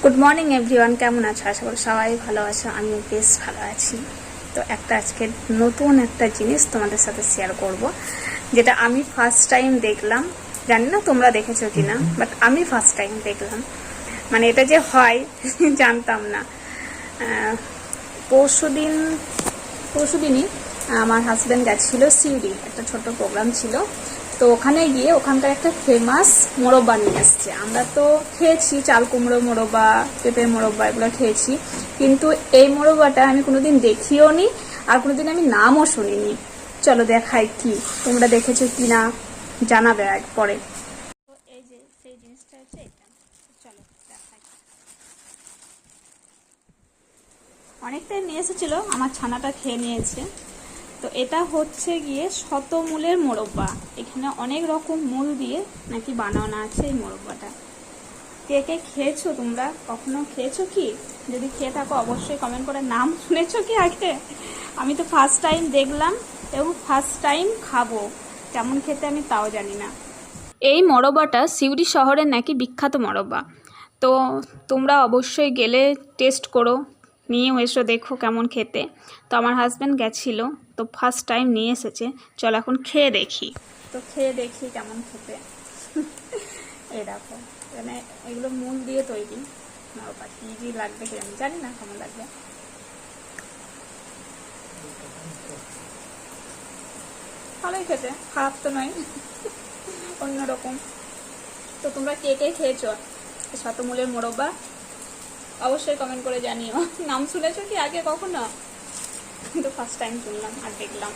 Good morning everyone, কেমন আছো? আশা করি সবাই ভালো আছো। আমিও বেশ ভালো আছি। তো আজকে নতুন একটা জিনিস তোমাদের সাথে শেয়ার করব, যেটা আমি ফার্স্ট টাইম দেখলাম। জানি না তোমরা দেখেছো কিনা, বাট আমি ফার্স্ট টাইম দেখলাম। মানে এটা যে হয় জানতাম না। পরশুদিনই আমার হাজব্যান্ড গেছিল সিউড়ি, একটা ছোট্ট প্রোগ্রাম ছিল। তো ওখানে গিয়ে ওখানকার একটা ফেমাস মোরব্বা নিয়ে এসছে। আমরা তো খেয়েছি চাল কুমড়ো মোরব্বা, পেঁপে মোরব্বা, এগুলো খেয়েছি, কিন্তু এই মোরব্বাটা আমি কোনোদিন দেখিও নি, আর কোনোদিন আমি নামও শুনিনি। চলো দেখাই কি, তোমরা দেখেছো কি না জানাবে পরে। তো এই যে সেই জিনিসটা হচ্ছে এটা, চলো দেখাই। অনেকটাই নিয়ে এসেছিল, আমার ছানাটা খেয়ে নিয়েছে। তো এটা হচ্ছে গিয়ে শতমূলের মোরব্বা। এখানে অনেক রকম মূল দিয়ে নাকি বানানো আছে এই মোরব্বাটা। কে কে খেয়েছো? তোমরা কখনো খেয়েছো কি? যদি খেয়ে থাকো অবশ্যই কমেন্ট করে নাম শুনেছো কি আগে? আমি তো ফার্স্ট টাইম দেখলাম এবং ফার্স্ট টাইম খাবো। কেমন খেতে আমি তাও জানি না। এই মোরব্বাটা সিউড়ি শহরের নাকি বিখ্যাত মোরব্বা। তো তোমরা অবশ্যই গেলে টেস্ট করো, নিয়েও এসো, দেখো কেমন খেতে। তো আমার হাজব্যান্ড গেছিল, তো ফার্স্ট টাইম নিয়ে এসেছে। চল এখন খেয়ে দেখি। তো খেয়ে দেখি কেমন খেতে। এই দেখো, মানে এগুলো মূল দিয়ে তৈরি। মোরব্বা কি যে লাগবে কি আমি জানি না, কেমন লাগবে। ভালোই খেতে, খারাপ তো নয়, অন্যরকম। তো তোমরা কে কে খেয়েছো শতমূলের মোরব্বা? অবশ্যই কমেন্ট করে জানিও। নাম শুনেছো কি আগে কখনো? কিন্তু ফার্স্ট টাইম শুনলাম আর দেখলাম।